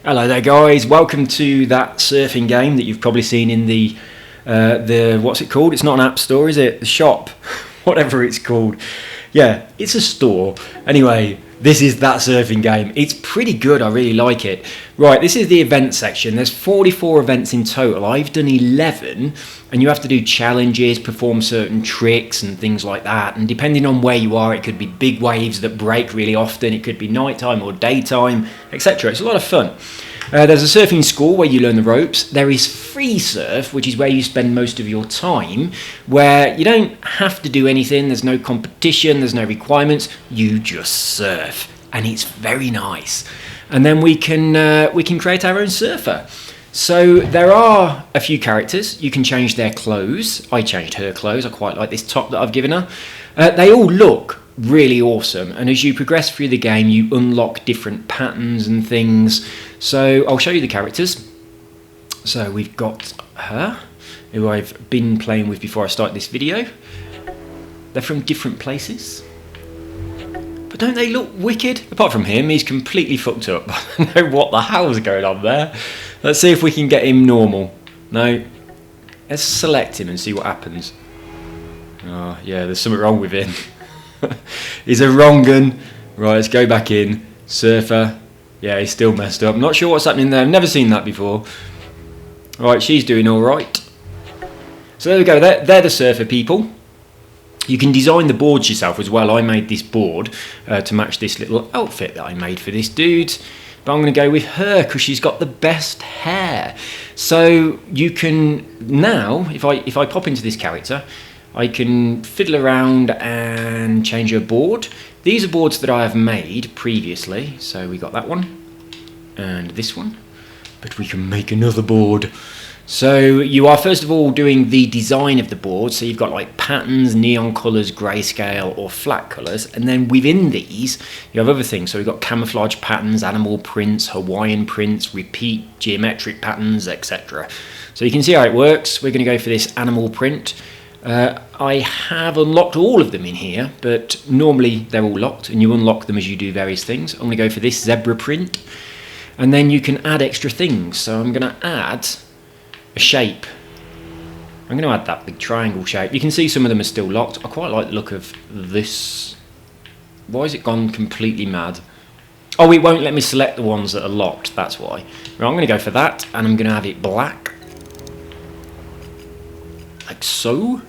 Hello there, guys. Welcome to that surfing game that you've probably seen in the what's it called? It's not an app store, is it? The shop, whatever it's called. Yeah, it's a store. Anyway, this is that surfing game. It's pretty good. I really like it. Right, this is the event section. There's 44 events in total. I've done 11, and you have to do challenges, perform certain tricks and things like that. And depending on where you are, it could be big waves that break really often. It could be nighttime or daytime, etc. It's a lot of fun. There's a surfing school where you learn the ropes. There is free surf, which is where you spend most of your time, where you don't have to do anything. There's no competition, there's no requirements. You just surf, and it's very nice. And then we can create our own surfer. So there are a few characters. You can change their clothes. I changed her clothes. I quite like this top that I've given her. They all look really awesome, and as you progress through the game you unlock different patterns and things. So I'll show you the characters. So we've got her, who I've been playing with before I started this video. They're from different places, but don't they look wicked? Apart from him, he's completely fucked up. I don't know what the hell's going on there. Let's see if we can get him normal. No, let's select him and see what happens. Oh yeah, there's something wrong with him. He's a wrong un. Right, let's go back in. Surfer. Yeah, he's still messed up. I'm not sure what's happening there. I've never seen that before. Right, she's doing all right. So there we go. They're the surfer people. You can design the boards yourself as well. I made this board to match this little outfit that I made for this dude. But I'm going to go with her because she's got the best hair. So you can now, if I pop into this character, I can fiddle around and change her board. These are boards that I have made previously. So we got that one and this one. But we can make another board. So you are first of all doing the design of the board. So you've got like patterns, neon colours, grayscale or flat colours. And then within these you have other things. So we've got camouflage patterns, animal prints, Hawaiian prints, repeat geometric patterns, etc. So you can see how it works. We're going to go for this animal print. I have unlocked all of them in here, but normally they're all locked and you unlock them as you do various things. I'm going to go for this zebra print, and then you can add extra things. So I'm going to add a shape. I'm going to add that big triangle shape. You can see some of them are still locked. I quite like the look of this. Why has it gone completely mad? Oh, it won't let me select the ones that are locked, that's why. Right, I'm going to go for that, and I'm going to have it black. Like so.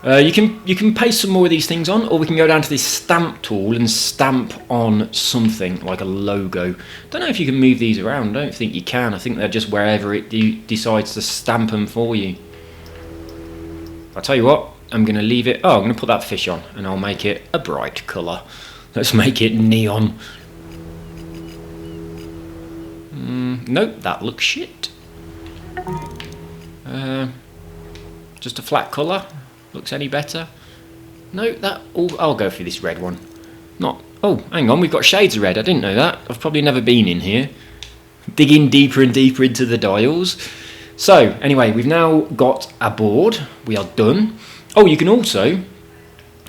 You can paste some more of these things on, or we can go down to this stamp tool and stamp on something like a logo. Don't know if you can move these around. I don't think you can. I think they're just wherever it decides to stamp them for you. I'll tell you what, I'm going to leave it. Oh, I'm going to put that fish on and I'll make it a bright colour. Let's make it neon. Nope, that looks shit. Just a flat colour. Looks any better? No, I'll go for this red one. Oh, hang on, we've got shades of red. I didn't know that. I've probably never been in here. Digging deeper and deeper into the dials. So, anyway, we've now got a board. We are done. Oh, you can also...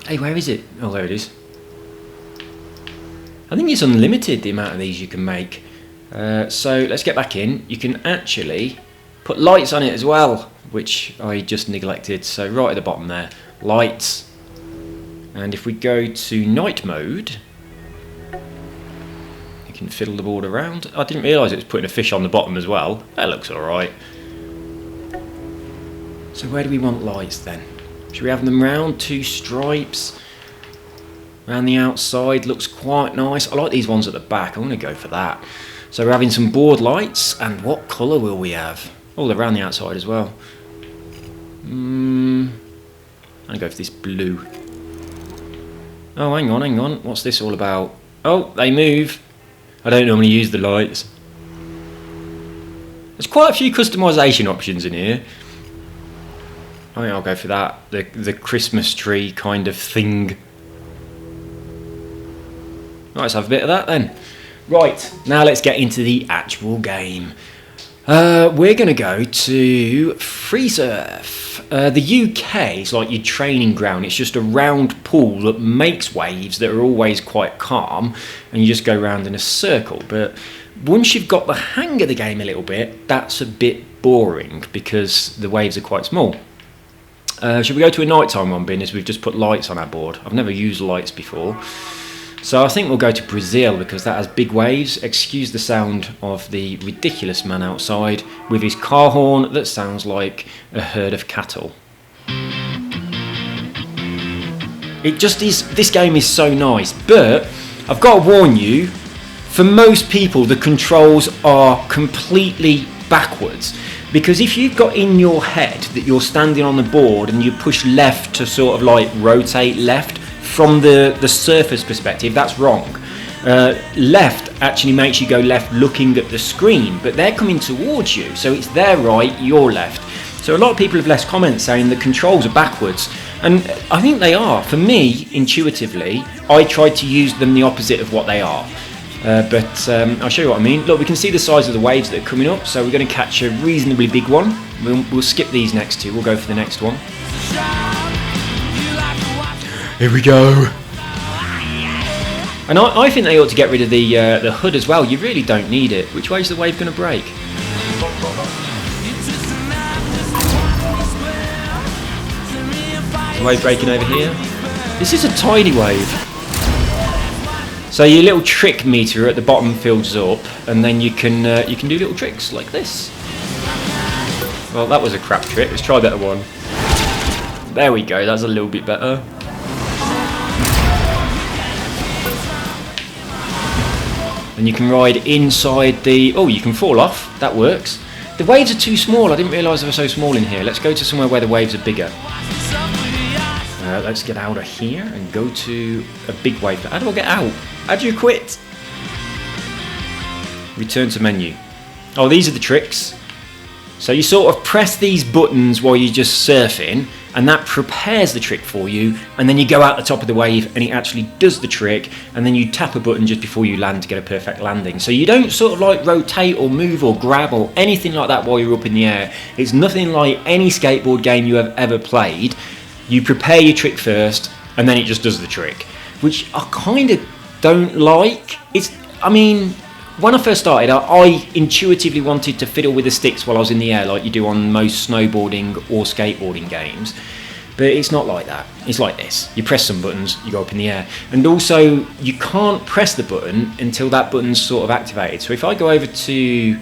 Hey, where is it? Oh, there it is. I think it's unlimited, the amount of these you can make. So, let's get back in. You can actually put lights on it as well, which I just neglected. So right at the bottom there, lights. And if we go to night mode, you can fiddle the board around. I didn't realise it was putting a fish on the bottom as well. That looks alright. So where do we want lights then? Should we have them round, 2 stripes? Around the outside, looks quite nice. I like these ones at the back, I'm going to go for that. So we're having some board lights, and what colour will we have? Oh, they're around the outside as well. I'm going to go for this blue. Oh, hang on. What's this all about? Oh, they move. I don't normally use the lights. There's quite a few customization options in here. I think I'll go for that. The Christmas tree kind of thing. Right, let's have a bit of that then. Right, now let's get into the actual game. We're going to go to free surf. The UK is like your training ground. It's just a round pool that makes waves that are always quite calm, and you just go round in a circle. But once you've got the hang of the game a little bit, that's a bit boring because the waves are quite small. Should we go to a nighttime one, Bin, as we've just put lights on our board? I've never used lights before. So I think we'll go to Brazil because that has big waves. Excuse the sound of the ridiculous man outside with his car horn that sounds like a herd of cattle. It just is, this game is so nice, but I've got to warn you, for most people the controls are completely backwards. Because if you've got in your head that you're standing on the board and you push left to sort of like rotate left, from the surfer's perspective, that's wrong. Left actually makes you go left looking at the screen, but they're coming towards you, so it's their right, your left. So a lot of people have left comments saying the controls are backwards, and I think they are. For me, intuitively, I tried to use them the opposite of what they are. But I'll show you what I mean. Look, we can see the size of the waves that are coming up, so we're going to catch a reasonably big one. We'll skip these next two, we'll go for the next one. Here we go. And I think they ought to get rid of the hood as well. You really don't need it. Which way is the wave going to break? The wave breaking over here. This is a tiny wave. So your little trick meter at the bottom fills up, and then you can do little tricks like this. Well, that was a crap trick. Let's try a better one. There we go. That's a little bit better. And you can ride inside the... Oh, you can fall off. That works. The waves are too small. I didn't realise they were so small in here. Let's go to somewhere where the waves are bigger. Let's get out of here and go to a big wave. How do I get out? How do you quit? Return to menu. Oh, these are the tricks. So you sort of press these buttons while you're just surfing, and that prepares the trick for you, and then you go out the top of the wave and it actually does the trick, and then you tap a button just before you land to get a perfect landing. So you don't sort of like rotate or move or grab or anything like that while you're up in the air. It's nothing like any skateboard game you have ever played. You prepare your trick first and then it just does the trick, which I kind of don't like. When I first started, I intuitively wanted to fiddle with the sticks while I was in the air like you do on most snowboarding or skateboarding games. But it's not like that. It's like this. You press some buttons, you go up in the air. And also, you can't press the button until that button's sort of activated. So if I go over to...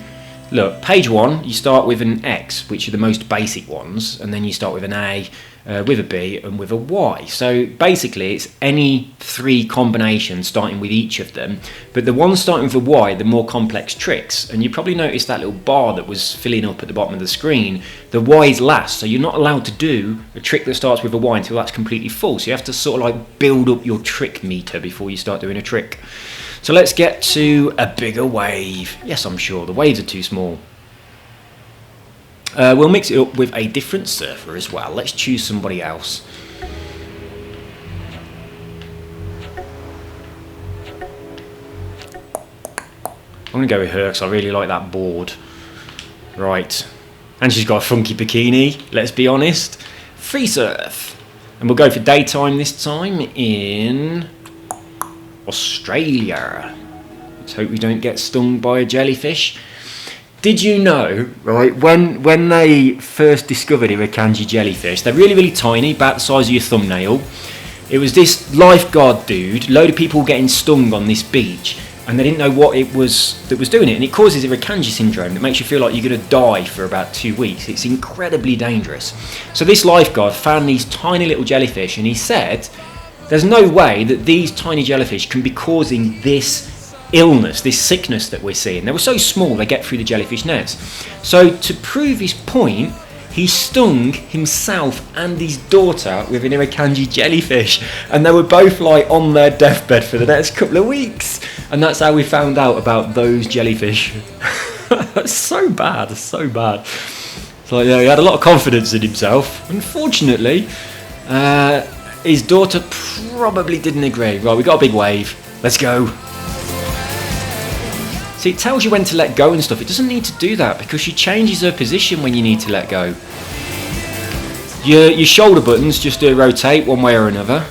Look, page 1, you start with an X, which are the most basic ones. And then you start with an A, with a B, and with a Y. So basically, it's any 3 combinations starting with each of them. But the ones starting with a Y, the more complex tricks. And you probably noticed that little bar that was filling up at the bottom of the screen. The Y's last, so you're not allowed to do a trick that starts with a Y until that's completely full. So you have to sort of like build up your trick meter before you start doing a trick. So let's get to a bigger wave. Yes, I'm sure. The waves are too small. We'll mix it up with a different surfer as well. Let's choose somebody else. I'm going to go with her because I really like that board. Right. And she's got a funky bikini, let's be honest. Free surf. And we'll go for daytime this time in... Australia. Let's hope we don't get stung by a jellyfish. Did you know, right, when they first discovered Irukandji jellyfish, they're really, really tiny, about the size of your thumbnail. It was this lifeguard dude, load of people getting stung on this beach, and they didn't know what it was that was doing it, and it causes Irukandji syndrome that makes you feel like you're going to die for about 2 weeks. It's incredibly dangerous. So this lifeguard found these tiny little jellyfish, and he said, there's no way that these tiny jellyfish can be causing this illness, this sickness that we're seeing. They were so small they get through the jellyfish nets. So to prove his point, he stung himself and his daughter with an Irukandji jellyfish, and they were both like on their deathbed for the next couple of weeks. And that's how we found out about those jellyfish. That's so bad, so bad. So yeah, he had a lot of confidence in himself. Unfortunately, his daughter probably didn't agree. Right, we got a big wave. Let's go. See, it tells you when to let go and stuff. It doesn't need to do that because she changes her position when you need to let go. Your shoulder buttons just do rotate one way or another.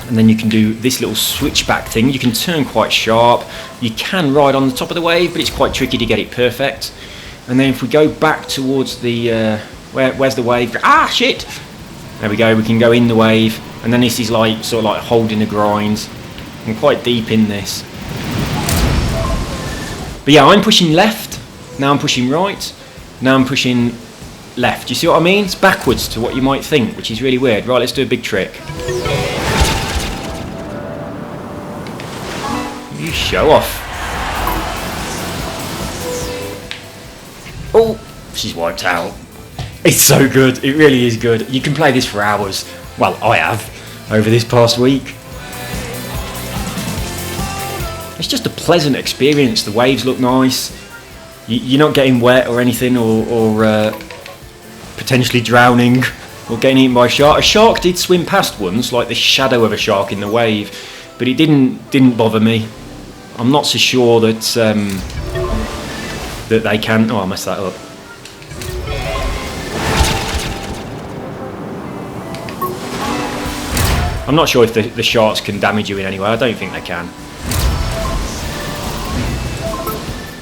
And then you can do this little switchback thing. You can turn quite sharp. You can ride on the top of the wave, but it's quite tricky to get it perfect. And then if we go back towards the... where's the wave? Ah, shit! There we go, we can go in the wave. And then this is like sort of like holding the grinds. I'm quite deep in this. But yeah, I'm pushing left. Now I'm pushing right. Now I'm pushing left. You see what I mean? It's backwards to what you might think, which is really weird. Right, let's do a big trick. You show off. Oh, she's wiped out. It's so good. It really is good. You can play this for hours. Well, I have over this past week. It's just a pleasant experience. The waves look nice. You're not getting wet or anything, or potentially drowning or getting eaten by a shark. A shark did swim past once, like the shadow of a shark in the wave, but it didn't bother me. I'm not so sure that that they can. Oh, I messed that up. I'm not sure if the sharks can damage you in any way. I don't think they can.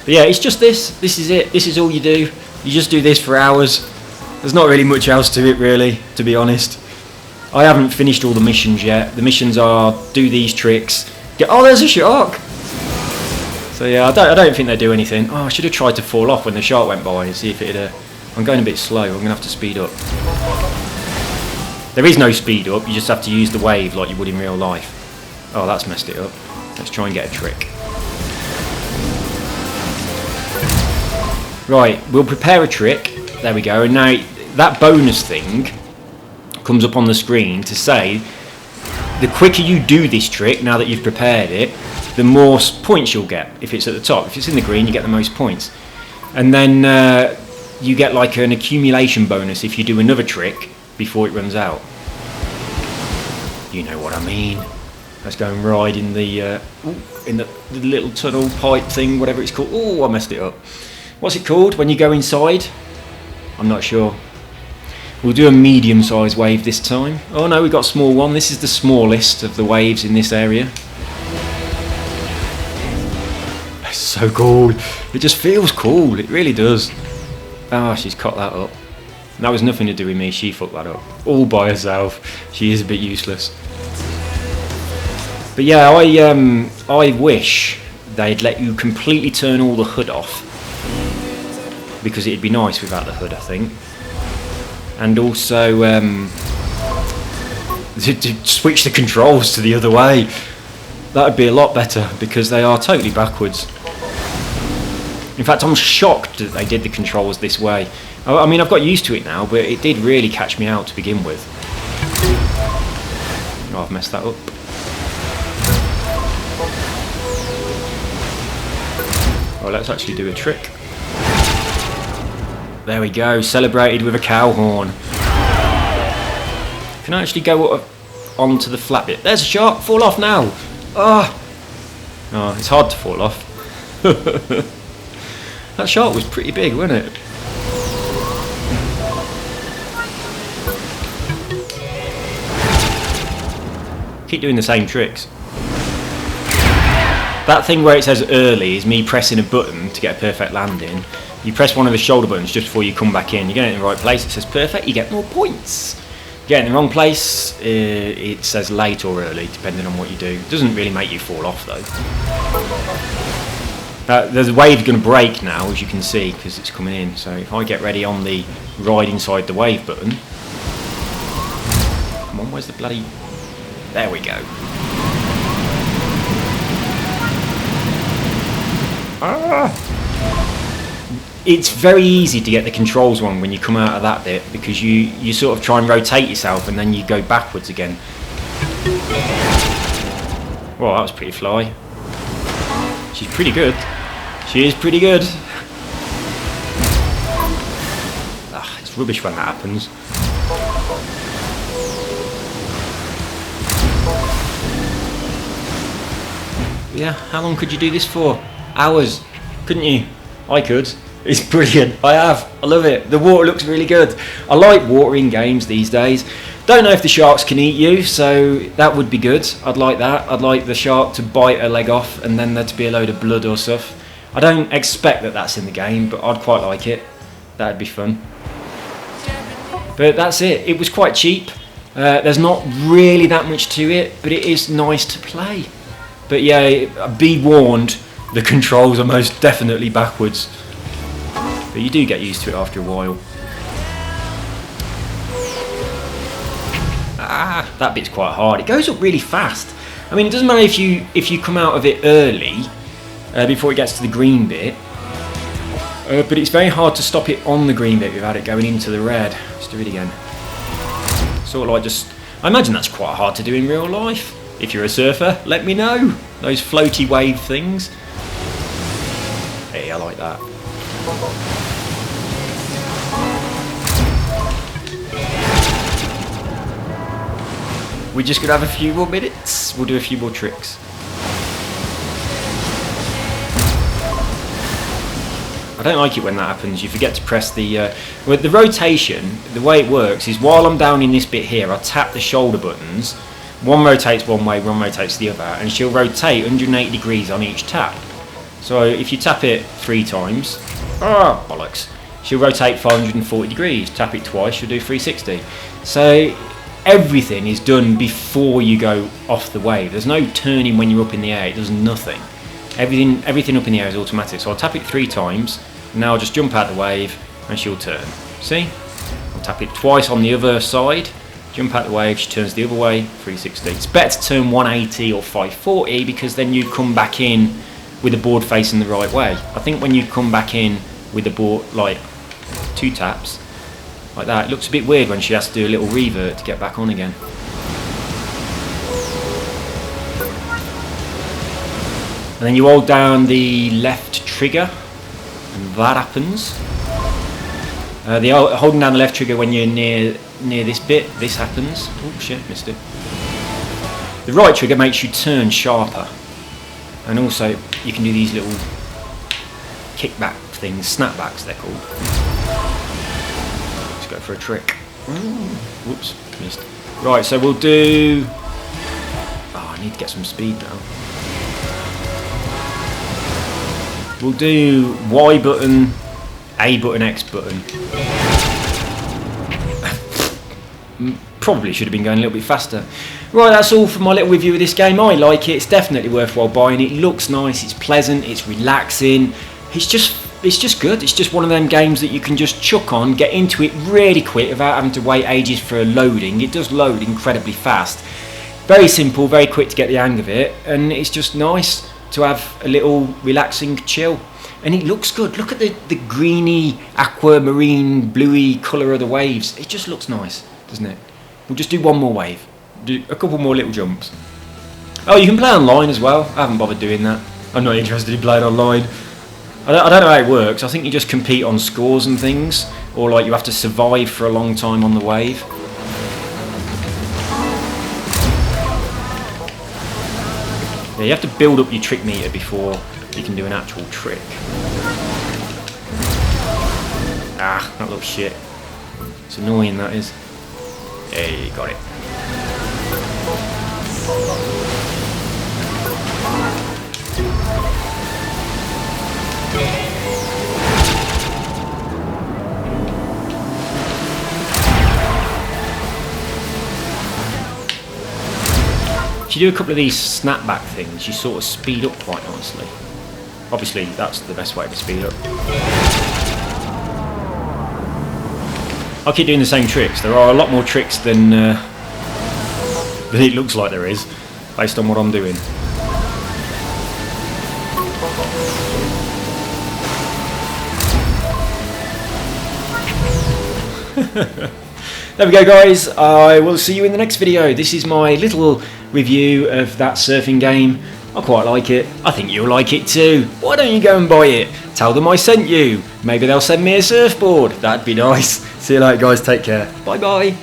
But yeah, it's just this. This is it. This is all you do. You just do this for hours. There's not really much else to it, really, to be honest. I haven't finished all the missions yet. The missions are do these tricks. Oh, there's a shark. So yeah, I don't think they do anything. Oh, I should have tried to fall off when the shark went by and see if it'd... I'm going a bit slow. I'm going to have to speed up. There is no speed up. You just have to use the wave like you would in real life. Oh, that's messed it up. Let's try and get a trick. Right, we'll prepare a trick. There we go. And now that bonus thing comes up on the screen to say the quicker you do this trick, now that you've prepared it, the more points you'll get if it's at the top. If it's in the green, you get the most points. And then you get like an accumulation bonus if you do another trick before it runs out. You know what I mean. Let's go and ride in the little tunnel pipe thing, whatever it's called. Oh, I messed it up. What's it called when you go inside? I'm not sure. We'll do a medium-sized wave this time. Oh no, we've got a small one. This is the smallest of the waves in this area. It's so cool. It just feels cool. It really does. Ah, she's cut that up. That was nothing to do with me. She fucked that up all by herself. She is a bit useless. But yeah, I wish they'd let you completely turn all the HUD off, because it'd be nice without the HUD, I think. And also to switch the controls to the other way. That would be a lot better, because they are totally backwards. In fact, I'm shocked that they did the controls this way. I mean, I've got used to it now, but it did really catch me out to begin with. Oh, I've messed that up. Oh, let's actually do a trick. There we go, celebrated with a cow horn. Can I actually go onto the flat bit? There's a shark, fall off now. Ah! Oh, it's hard to fall off. That shark was pretty big, wasn't it? Keep doing the same tricks. That thing where it says early is me pressing a button to get a perfect landing. You press one of the shoulder buttons just before you come back in. You get it in the right place, it says perfect, you get more points. You get it in the wrong place, it says late or early, depending on what you do. It doesn't really make you fall off though. The wave's going to break now, as you can see, because it's coming in. So if I get ready on the ride inside the wave button. Come on, where's the bloody... There we go. Ah! It's very easy to get the controls wrong when you come out of that bit, because you sort of try and rotate yourself and then you go backwards again. Well, that was pretty fly. She's pretty good. She is pretty good. Ah, it's rubbish when that happens. But yeah, how long could you do this for? Hours, couldn't you? I could. It's brilliant. I love it. The water looks really good. I like water in games these days. Don't know if the sharks can eat you, so that would be good. I'd like that. I'd like the shark to bite a leg off and then there to be a load of blood or stuff. I don't expect that that's in the game, but I'd quite like it. That'd be fun. But that's it. It was quite cheap. There's not really that much to it, but it is nice to play. But yeah, be warned, the controls are most definitely backwards. But you do get used to it after a while. Ah, that bit's quite hard. It goes up really fast. I mean, it doesn't matter if you come out of it early, before it gets to the green bit. But it's very hard to stop it on the green bit without it going into the red. Let's do it again. Sort of like just... I imagine that's quite hard to do in real life. If you're a surfer, let me know. Those floaty wave things. Hey, I like that. We're just going to have a few more minutes. We'll do a few more tricks. I don't like it when that happens. You forget to press the... with the rotation, the way it works is while I'm down in this bit here, I tap the shoulder buttons. One rotates one way, one rotates the other, and she'll rotate 180 degrees on each tap. So if you tap it 3 times, bollocks, she'll rotate 540 degrees. Tap it twice, she'll do 360. So everything is done before you go off the wave. There's no turning when you're up in the air. It does nothing. Everything up in the air is automatic. So I'll tap it 3 times, and now I'll just jump out the wave, and she'll turn. See? I'll tap it twice on the other side, jump out the wave, she turns the other way, 360. It's better to turn 180 or 540 because then you come back in with the board facing the right way. I think when you come back in with the board, like 2 taps, like that, it looks a bit weird when she has to do a little revert to get back on again. And then you hold down the left trigger, and that happens. Holding down the left trigger when you're near this bit, this happens. Oh shit, missed it. The right trigger makes you turn sharper. And also, you can do these little kickback things, snapbacks they're called. Let's go for a trick. Whoops, missed. Right, so we'll do... Oh, I need to get some speed now. We'll do Y button, A button, X button. Probably should have been going a little bit faster. Right, that's all for my little review of this game. I like it. It's definitely worthwhile buying. It looks nice. It's pleasant. It's relaxing. It's just good. It's just one of them games that you can just chuck on, get into it really quick without having to wait ages for a loading. It does load incredibly fast. Very simple, very quick to get the hang of it, and it's just nice to have a little relaxing chill. And it looks good. Look at the greeny, aquamarine, bluey colour of the waves. It just looks nice, doesn't it? We'll just do one more wave. Do a couple more little jumps. Oh, you can play online as well. I haven't bothered doing that. I'm not interested in playing online. I don't know how it works. I think you just compete on scores and things, or like you have to survive for a long time on the wave. Yeah, you have to build up your trick meter before you can do an actual trick. Ah, that looks shit. It's annoying, that is. Hey, got it. If you do a couple of these snapback things, you sort of speed up quite nicely. Obviously, that's the best way to speed up. I'll keep doing the same tricks. There are a lot more tricks than it looks like there is, based on what I'm doing. There we go, guys. I will see you in the next video. This is my little review of that surfing game. I quite like it. I think you'll like it too. Why don't you go and buy it? Tell them I sent you. Maybe they'll send me a surfboard. That'd be nice. See you later, guys. Take care. Bye bye.